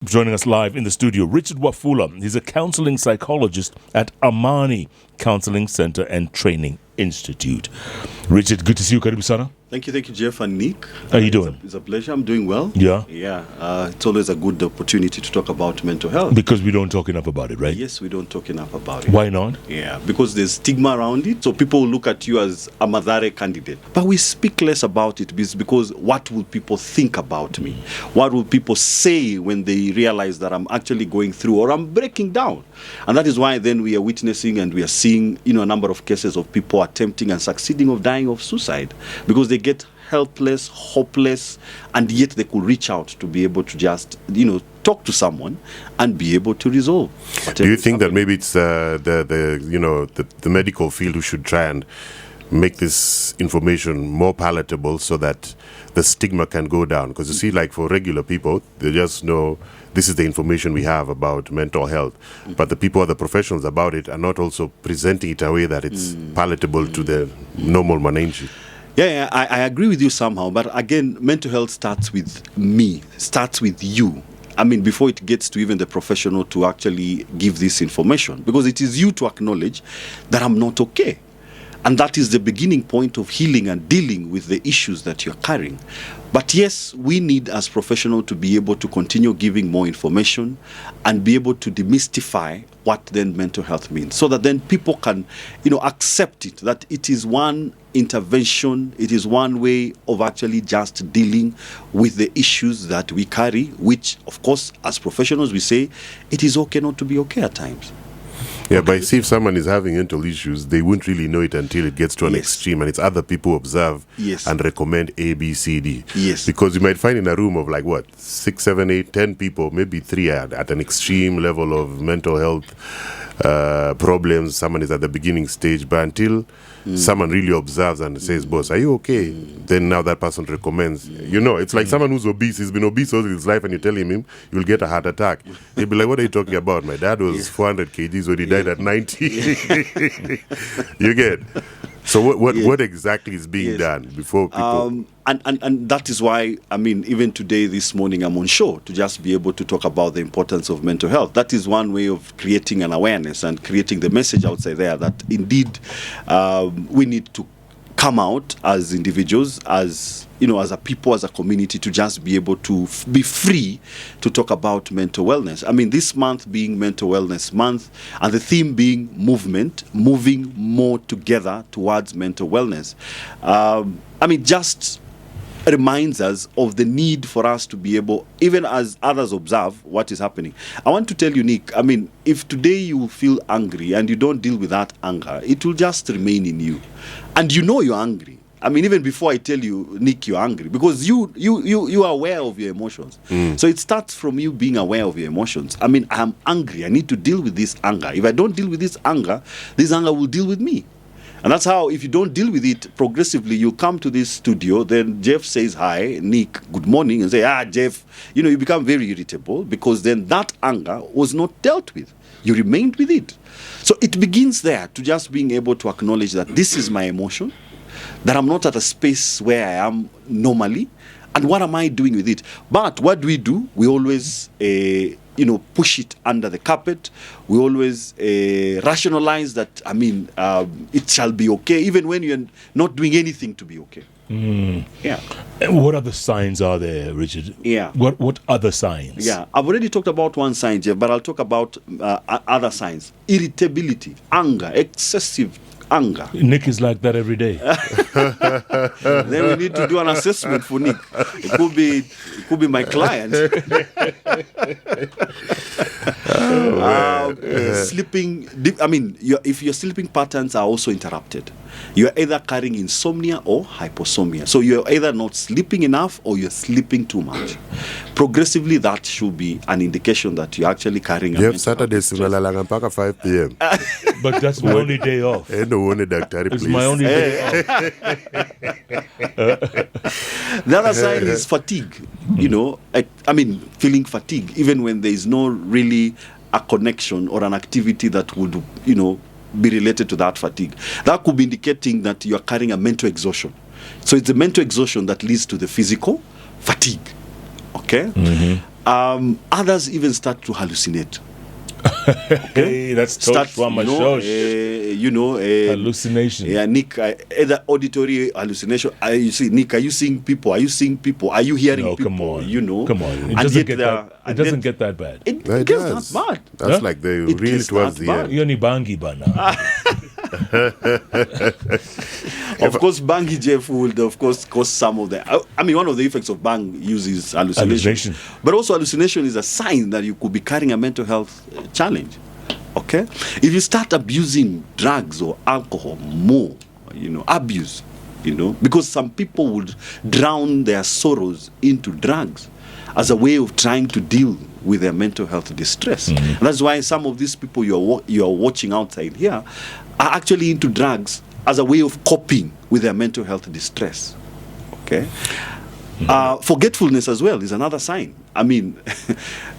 joining us live in the studio, Richard Wafula. He's a counselling psychologist at Amani Counselling Center and Training Institute. Richard, good to see you. Karibu sana. Thank you, Jeff and Nick. How are you doing? It's a pleasure. I'm doing well. Yeah? Yeah. It's always a good opportunity to talk about mental health. Because we don't talk enough about it, right? Yes, we don't talk enough about it. Why not? Yeah, because there's stigma around it. So people look at you as a Madare candidate. But we speak less about it because what will people think about me? What will people say when they realize that I'm actually going through or I'm breaking down? And that is why then we are witnessing and we are seeing, a number of cases of people attempting and succeeding of dying of suicide because they get helpless, hopeless, and yet they could reach out to be able to just, talk to someone and be able to resolve. Do you think that maybe it's the medical field who should try and make this information more palatable so that the stigma can go down? Because you see, like for regular people, they just know this is the information we have about mental health. But the people, the professionals about it, are not also presenting it in a way that it's palatable to the normal mananchi. Yeah, I agree with you somehow. But again, mental health starts with me, starts with you. I mean, before it gets to even the professional to actually give this information. Because it is you to acknowledge that I'm not okay. And that is the beginning point of healing and dealing with the issues that you're carrying. But yes, we need as professionals to be able to continue giving more information and be able to demystify what then mental health means so that then people can, accept it, that it is one intervention, it is one way of actually just dealing with the issues that we carry, which, of course, as professionals, we say it is okay not to be okay at times. Yeah, but see, if someone is having mental issues, they won't really know it until it gets to an extreme, and it's other people observe and recommend A, B, C, D. Yes. Because you might find in a room of 6, 7, 8, 10 people, maybe 3 are at an extreme level of mental health problems. Someone is at the beginning stage, but until someone really observes and says, boss, are you okay? Then now that person recommends. It's like someone who's obese. He's been obese all his life and you're telling him you'll get a heart attack. He'll be like, what are you talking about? My dad was 400 kgs when he died at 90. You get? So what exactly is being done before people... And that is why, even today, this morning, I'm on show to just be able to talk about the importance of mental health. That is one way of creating an awareness and creating the message outside there that indeed we need to come out as individuals, as a people, as a community, to just be able to be free to talk about mental wellness. This month being Mental Wellness Month, and the theme being movement, moving more together towards mental wellness. Just reminds us of the need for us to be able, even as others observe what is happening. I want to tell you, Nick, if today you feel angry and you don't deal with that anger, it will just remain in you. And you're angry. Even before I tell you, Nick, you're angry, because you are aware of your emotions. So it starts from you being aware of your emotions. I'm angry. I need to deal with this anger. If I don't deal with this anger will deal with me. And that's how, if you don't deal with it progressively, you come to this studio, then Jeff says, hi, Nick, good morning, and say, Jeff, you become very irritable because then that anger was not dealt with. You remained with it. So it begins there, to just being able to acknowledge that this is my emotion, that I'm not at a space where I am normally, and what am I doing with it? But what do? We always push it under the carpet. We always rationalize that, it shall be okay, even when you're not doing anything to be okay. Yeah. And what other signs are there, Richard? Yeah. What other signs? Yeah. I've already talked about one sign, Jeff, but I'll talk about other signs. Irritability, anger, excessive anger. Nick is like that every day. Then we need to do an assessment for Nick. It could be my client. Sleeping. If your sleeping patterns are also interrupted, you're either carrying insomnia or hyposomnia. So you're either not sleeping enough or you're sleeping too much. Progressively, that should be an indication that you're actually carrying a mental Saturday, 5 p.m. But that's my only day off. It's my only day off. The other sign is fatigue. Feeling fatigue, even when there is no really a connection or an activity that would, be related to that fatigue. That could be indicating that you are carrying a mental exhaustion. So it's the mental exhaustion that leads to the physical fatigue. Okay? Others even start to hallucinate. Hey, that's Start, trauma shows. Hallucination. Yeah, Nick, either auditory hallucination. You see, Nick, are you seeing people? Are you seeing people? Are you hearing No, people? come on. You know, Come on. It And doesn't yet get they that. are- It and doesn't yet get that bad. It No, it gets does. that bad. That's Huh? like the It really gets towards that the bad. end. You're only bangi bana. Of course, Bangi Jeff would, of course, cause some of the. I mean, one of the effects of bang use is hallucination. Hallucination. But also, hallucination is a sign that you could be carrying a mental health challenge. Okay? If you start abusing drugs or alcohol more, abuse, because some people would drown their sorrows into drugs as a way of trying to deal with their mental health distress. And that's why some of these people you are watching outside here are actually into drugs as a way of coping with their mental health distress. Okay? Forgetfulness as well is another sign. I mean,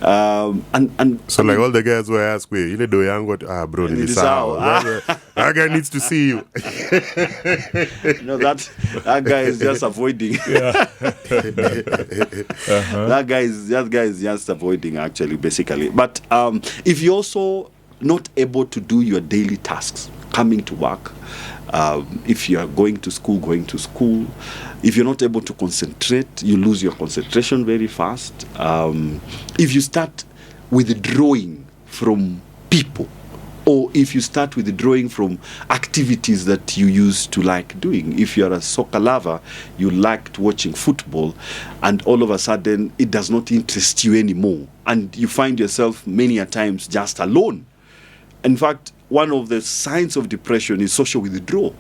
and So like all the guys were asked, "Wait, ile do yangu bro, Ni nilisahau." That guy needs to see you. that guy is just avoiding. That guy is just avoiding, actually, basically. But if you're also not able to do your daily tasks, coming to work, if you are going to school, if you're not able to concentrate, you lose your concentration very fast. If you start withdrawing from people, or if you start withdrawing from activities that you used to like doing. If you're a soccer lover, you liked watching football, and all of a sudden it does not interest you anymore, and you find yourself many a times just alone. In fact, one of the signs of depression is social withdrawal.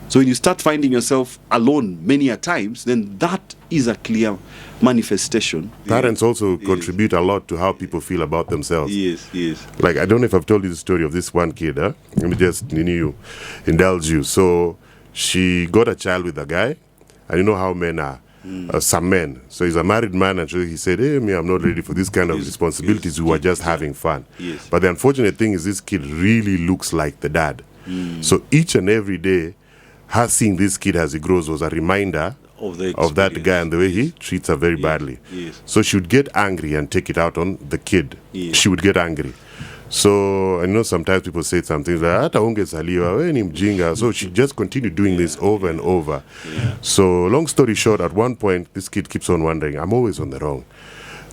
So when you start finding yourself alone many a times, then that is a clear manifestation. Parents also contribute a lot to how people feel about themselves. Yes. Like, I don't know if I've told you the story of this one kid. Let me just indulge you. So she got a child with a guy, and you know how men are. Some men. So he's a married man, and so he said, "Hey, me, I'm not ready for this kind of responsibilities. We were just having fun." Yes. But the unfortunate thing is, this kid really looks like the dad. So each and every day, her seeing this kid as he grows was a reminder of that guy and the way he treats her very badly. Yes. So she would get angry and take it out on the kid. Yes. She would get angry. So I know sometimes people say something like, "Hata ungesaliwa, we ni mjinga." So she just continued doing this over and over. So long story short, at one point, this kid keeps on wondering, I'm always on the wrong.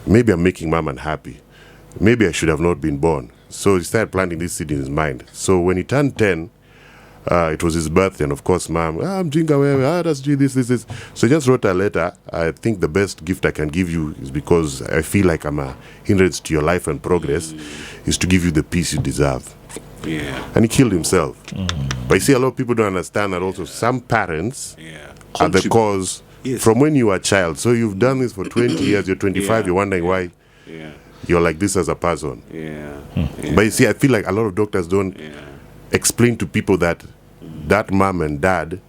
Maybe I'm making mom unhappy. Maybe I should have not been born. So he started planting this seed in his mind. So when he turned 10, it was his birthday, and of course, mom, I'm jinga, let's do this. So he just wrote a letter. I think the best gift I can give you is, because I feel like I'm a hindrance to your life and progress, is to give you the peace you deserve. Yeah. And he killed himself. But you see, a lot of people don't understand that also some parents are the cause from when you were a child. So you've done this for 20 years, you're 25, you're wondering why you're like this as a person. But you see, I feel like a lot of doctors don't explain to people that mom and dad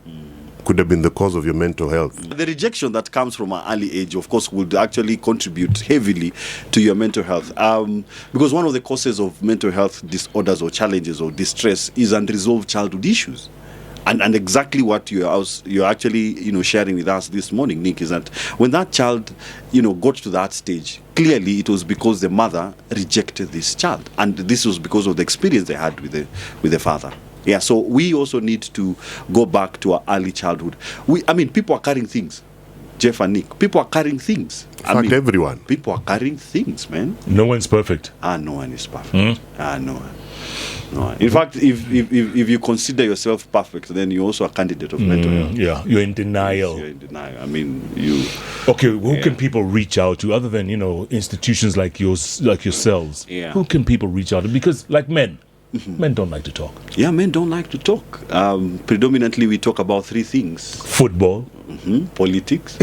could have been the cause of your mental health. The rejection that comes from an early age, of course, would actually contribute heavily to your mental health. Because one of the causes of mental health disorders or challenges or distress is unresolved childhood issues. And exactly what you're actually sharing with us this morning, Nick, is that when that child got to that stage, clearly it was because the mother rejected this child, and this was because of the experience they had with the father. Yeah, so we also need to go back to our early childhood. People are carrying things. Jeff and Nick, people are carrying things. In fact, everyone. People are carrying things, man. No one's perfect. No one is perfect. No one. In fact, if you consider yourself perfect, then you're also a candidate of mental health. Yeah, you're in denial. You're in denial. Okay, who can people reach out to other than institutions like yourselves? Yeah. Who can people reach out to? Because like men don't like to talk. Yeah, men don't like to talk. Predominantly, we talk about three things: football, politics,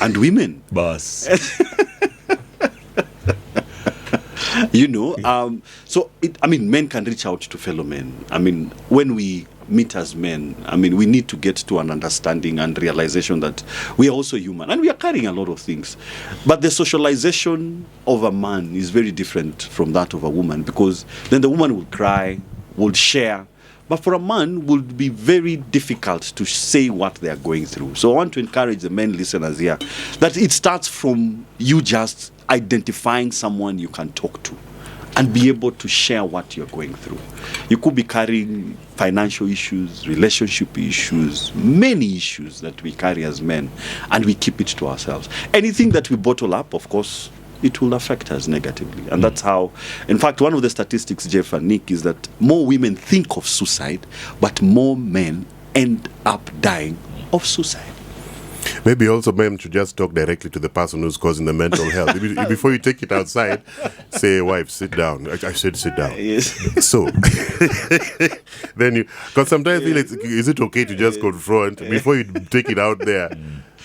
and women. Boss. Men can reach out to fellow men. When we meet as men, we need to get to an understanding and realization that we are also human and we are carrying a lot of things. But the socialization of a man is very different from that of a woman, because then the woman will cry, will share, But for a man, would be very difficult to say what they are going through. So I want to encourage the men listeners here that it starts from you just identifying someone you can talk to and be able to share what you're going through. You could be carrying financial issues, relationship issues, many issues that we carry as men, and we keep it to ourselves. Anything that we bottle up, of course, it will affect us negatively. And that's how, in fact, one of the statistics, Jeff and Nick, is that more women think of suicide, but more men end up dying of suicide. Maybe also men should just talk directly to the person who's causing the mental health. Before you take it outside, say, wife, sit down. I said sit down. Yes. So, then you, because sometimes I feel like, is it okay to just confront before you take it out there?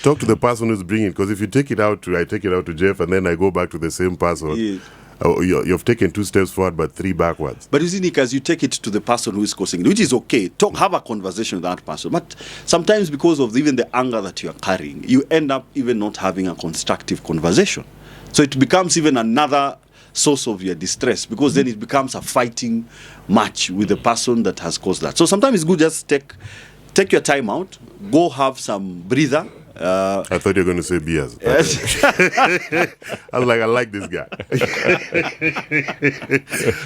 Talk to the person who's bringing it. Because if you take it out I take it out to Jeff and then I go back to the same person, Yes. You've taken 2 steps forward but 3 backwards. But you see, Nick, as you take it to the person who is causing it, which is okay, have a conversation with that person. But sometimes because of even the anger that you are carrying, you end up even not having a constructive conversation. So it becomes even another source of your distress, because then it becomes a fighting match with the person that has caused that. So sometimes it's good just take your time out, go have some breather. I thought you were going to say beers. Yes. I was like, I like this guy.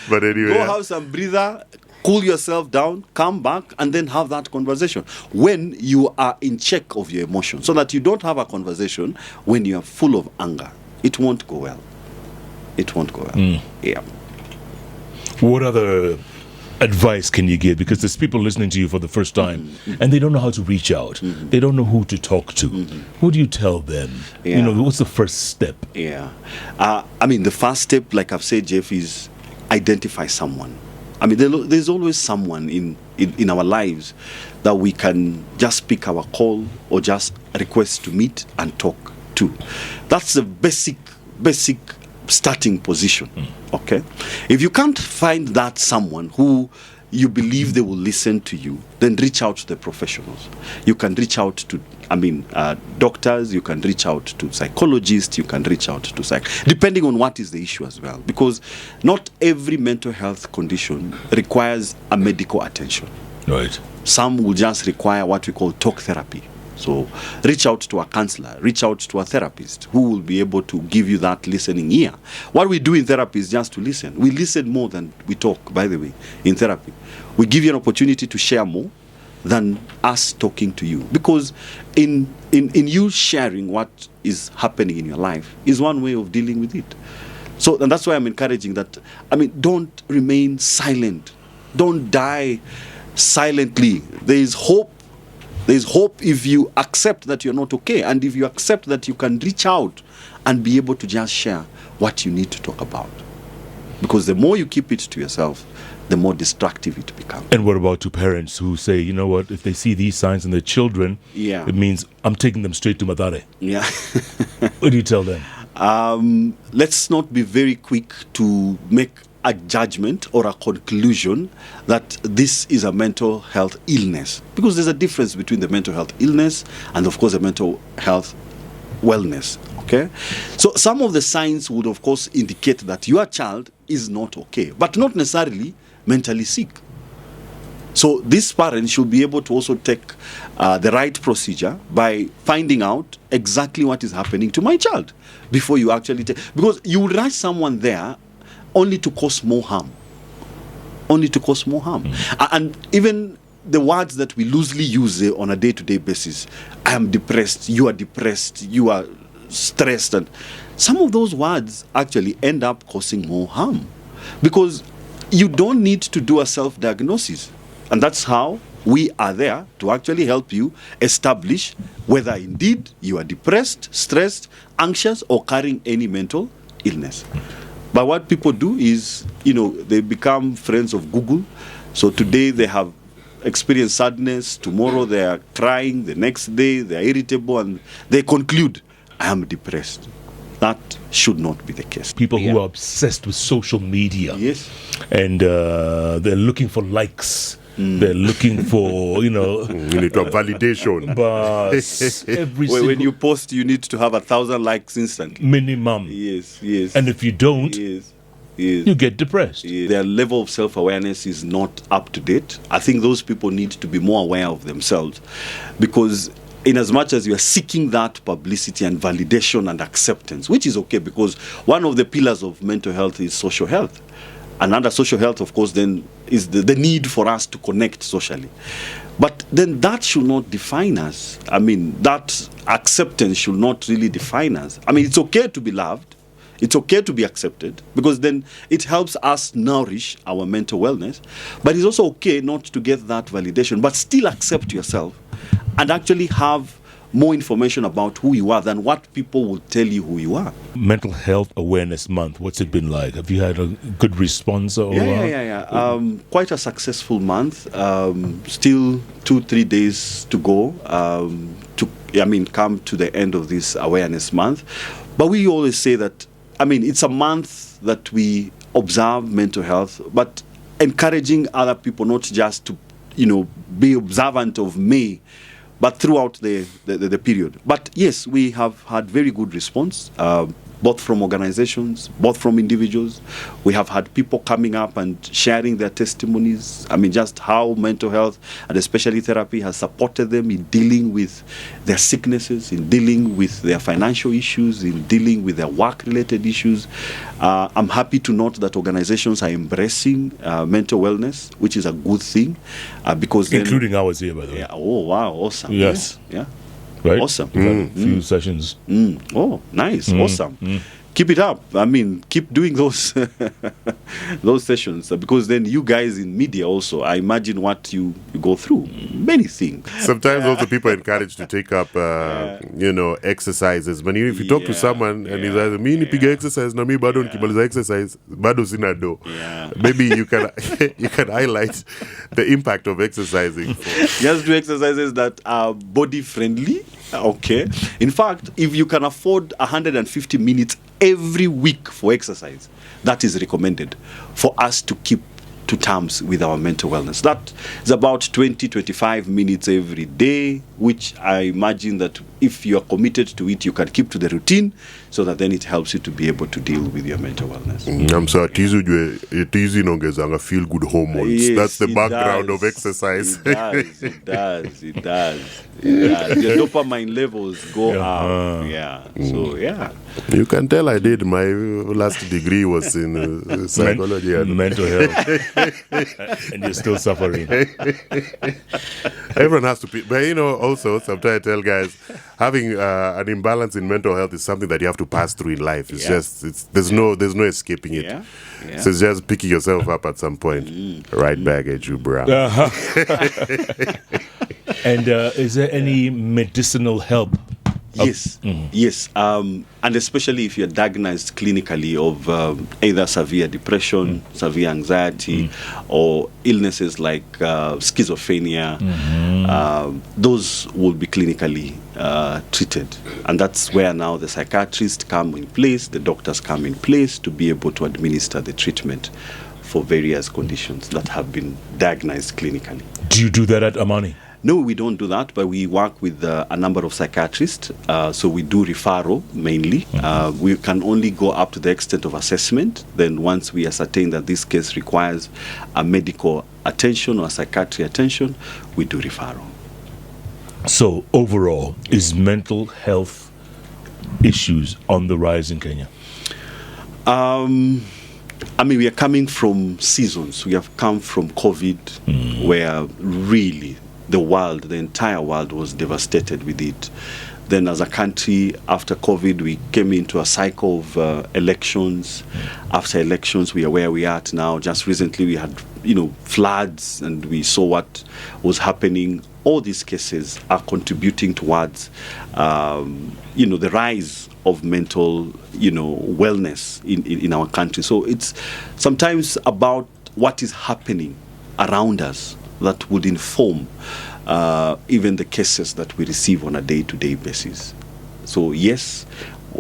But anyway. Go have some breather, cool yourself down, come back, and then have that conversation when you are in check of your emotions, so that you don't have a conversation when you are full of anger. It won't go well. It won't go well. Yeah. What other advice can you give? Because there's people listening to you for the first time and they don't know how to reach out. They don't know who to talk to. What do you tell them? Yeah. You know, what's the first step? Yeah. I mean, the first step, like I've said, Jeff, is identify someone. I mean, there's always someone in our lives that we can just pick our call or just request to meet and talk to. That's the basic starting position. Okay, if you can't find that someone who you believe they will listen to you, then reach out to the professionals. You can reach out to doctors, you can reach out to psychologists, you can reach out to depending on what is the issue as well, because not every mental health condition requires a medical attention. Right. Some will just require what we call talk therapy. So reach out to a counselor, reach out to a therapist who will be able to give you that listening ear. What we do in therapy is just to listen. We listen more than we talk, by the way, in therapy. We give you an opportunity to share more than us talking to you. Because in you sharing what is happening in your life is one way of dealing with it. So, and that's why I'm encouraging that, don't remain silent. Don't die silently. There is hope. There is hope if you accept that you're not okay, and if you accept that you can reach out and be able to just share what you need to talk about. Because the more you keep it to yourself, the more destructive it becomes. And what about to parents who say, you know what, if they see these signs in their children, it means I'm taking them straight to Madare. Yeah. What do you tell them? Let's not be very quick to make a judgment or a conclusion that this is a mental health illness, because there's a difference between the mental health illness and, of course, the mental health wellness. Okay, so some of the signs would, of course, indicate that your child is not okay, but not necessarily mentally sick. So this parent should be able to also take the right procedure by finding out exactly what is happening to my child before you actually take, because you will rush someone there only to cause more harm. And even the words that we loosely use on a day-to-day basis, I am depressed, you are stressed, and some of those words actually end up causing more harm, because you don't need to do a self-diagnosis. And that's how we are there to actually help you establish whether indeed you are depressed, stressed, anxious, or carrying any mental illness. But what people do is, they become friends of Google. So today they have experienced sadness, tomorrow they are crying, the next day they are irritable, and they conclude, I am depressed. That should not be the case. People who are obsessed with social media. Yes. And they're looking for likes. They're looking for, you need to have validation. But when you post, you need to have 1,000 likes instantly. Minimum. Yes. And if you don't, you get depressed. Their level of self-awareness is not up to date. I think those people need to be more aware of themselves, because in as much as you are seeking that publicity and validation and acceptance, which is okay, because one of the pillars of mental health is social health. And under social health, of course, then is the need for us to connect socially. But then that should not define us. I mean, that acceptance should not really define us. I mean, it's okay to be loved. It's okay to be accepted, because then it helps us nourish our mental wellness. But it's also okay not to get that validation, but still accept yourself and actually have more information about who you are than what people will tell you who you are. Mental Health Awareness Month, what's it been like? Have you had a good response? Or Quite a successful month. Still 2-3 days to go come to the end of this awareness month. But we always say that, it's a month that we observe mental health, but encouraging other people not just to, be observant of May, but throughout the period. But yes, we have had very good response, both from organizations, both from individuals. We have had people coming up and sharing their testimonies. Just how mental health and especially therapy has supported them in dealing with their sicknesses, in dealing with their financial issues, in dealing with their work-related issues. I'm happy to note that organizations are embracing mental wellness, which is a good thing, because including ours here, by the way. Yeah. Oh wow! Awesome. Yes. Yeah. Right? Awesome. We've had a few sessions. Oh, nice. Awesome. Keep it up. Keep doing those those sessions, because then you guys in media also, I imagine what you go through. Many things. Sometimes also people are encouraged to take up, exercises. But if you talk to someone and he's like, "Mi nipiga exercise na mi bado nikimaliza exercise bado sina do." Maybe you can you can highlight the impact of exercising. Just do exercises that are body friendly. Okay. In fact, if you can afford 150 minutes every week for exercise, that is recommended for us to keep to terms with our mental wellness. That is about 20-25 minutes every day, which I imagine that if you are committed to it, you can keep to the routine, so that then it helps you to be able to deal with your mental wellness. I'm sorry, tizi nongezanga feel good hormones. Yes, that's the it background does. of exercise. It does. Your dopamine levels go up. So You can tell I did. My last degree was in psychology and mental health. And you're still suffering. Everyone has to be, but also sometimes I tell guys, having an imbalance in mental health is something that you have to pass through in life. It's there's no escaping it. So it's just picking yourself up at some point. Right back at you, bro. And is there any medicinal help? Yes. And especially if you're diagnosed clinically of either severe depression, severe anxiety, or illnesses like schizophrenia, those will be clinically treated. And that's where now the psychiatrists come in place, the doctors come in place to be able to administer the treatment for various conditions that have been diagnosed clinically. Do you do that at Amani? No, we don't do that, but we work with a number of psychiatrists. So we do referral mainly. We can only go up to the extent of assessment. Then once we ascertain that this case requires a medical attention or psychiatry attention, we do referral. So overall, is mental health issues on the rise in Kenya? We are coming from seasons. We have come from COVID, where really the entire world was devastated with it. Then as a country, after COVID, we came into a cycle of elections. After elections, we are where we are at now. Just recently, we had, floods, and we saw what was happening. All these cases are contributing towards, the rise of mental, wellness in our country. So it's sometimes about what is happening around us that would inform even the cases that we receive on a day-to-day basis. So yes,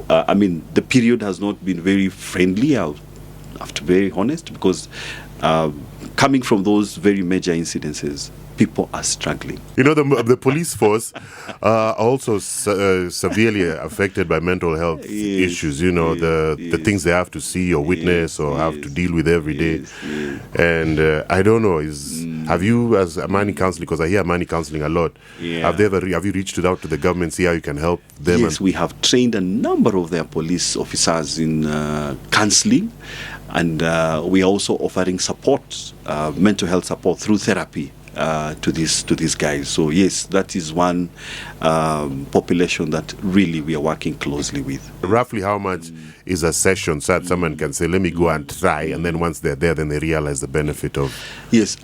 the period has not been very friendly. I'll have to be very honest, because coming from those very major incidences, people are struggling. The police force are also severely affected by mental health issues. The things they have to see or witness or have to deal with every day. And I don't know, have you, as Amani Counselling, because I hear Amani Counselling a lot, have you reached out to the government, see how you can help them? Yes, we have trained a number of their police officers in counselling, and we are also offering support, mental health support through therapy to these guys. So yes, that is one population that really we are working closely with. Roughly how much is a session so that someone can say, let me go and try, and then once they're there, then they realize the benefit of... Yes,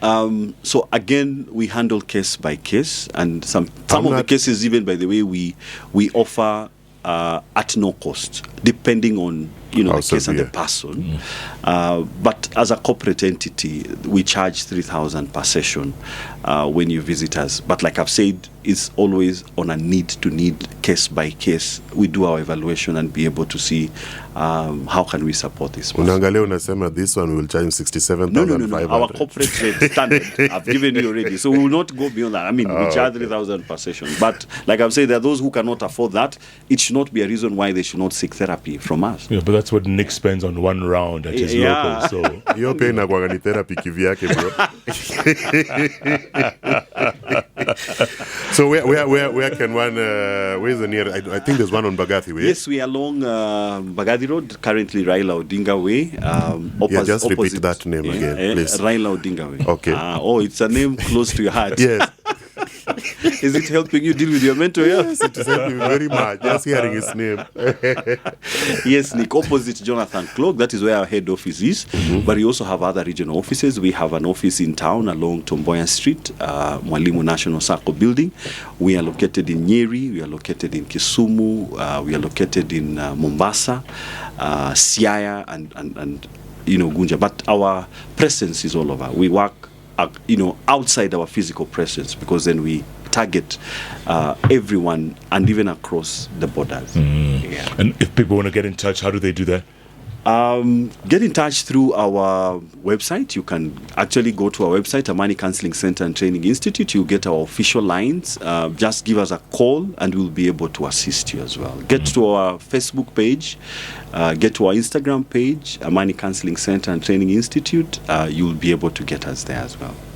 so again, we handle case by case, and some of the cases, even by the way, we offer at no cost, depending on the case and the person. But as a corporate entity, we charge 3,000 per session when you visit us. But like I've said, it's always on a need-to-need, case by case. We do our evaluation and be able to see how can we support this person. Unangalia unasema this one will charge 67,500. No. Our corporate rate standard, I've given you already. So we will not go beyond that. I mean, we charge 3,000 per session. But like I've said, there are those who cannot afford that. It should not be a reason why they should not seek therapy from us. Yeah, but that's what Nick spends on one round at his local. So you're paying a therapy kivyake, bro. So where can one? Where's the near? I think there's one on Bagathi Way. Yes, we are along Bagathi Road, currently Raila Odinga Way. Just repeat that name again, please. Raila Odinga Way. Okay. It's a name close to your heart. Yes. Is it helping you deal with your mental health? Yes, it is helping me very much. Just hearing his name. Yes, Nick, opposite Jonathan Cloak. That is where our head office is. But we also have other regional offices. We have an office in town along Tomboya Street, Mwalimu National Circle building. We are located in Nyeri. We are located in Kisumu. We are located in Mombasa, Siaya, and Gunja. But our presence is all over. We work outside our physical presence, because then we target everyone and even across the borders. Yeah. And if people want to get in touch, how do they do that? Get in touch through our website. You can actually go to our website, Amani Counselling Center and Training Institute. You get our official lines. Just give us a call and we'll be able to assist you as well. Get to our Facebook page, get to our Instagram page, Amani Counselling Center and Training Institute. You'll be able to get us there as well.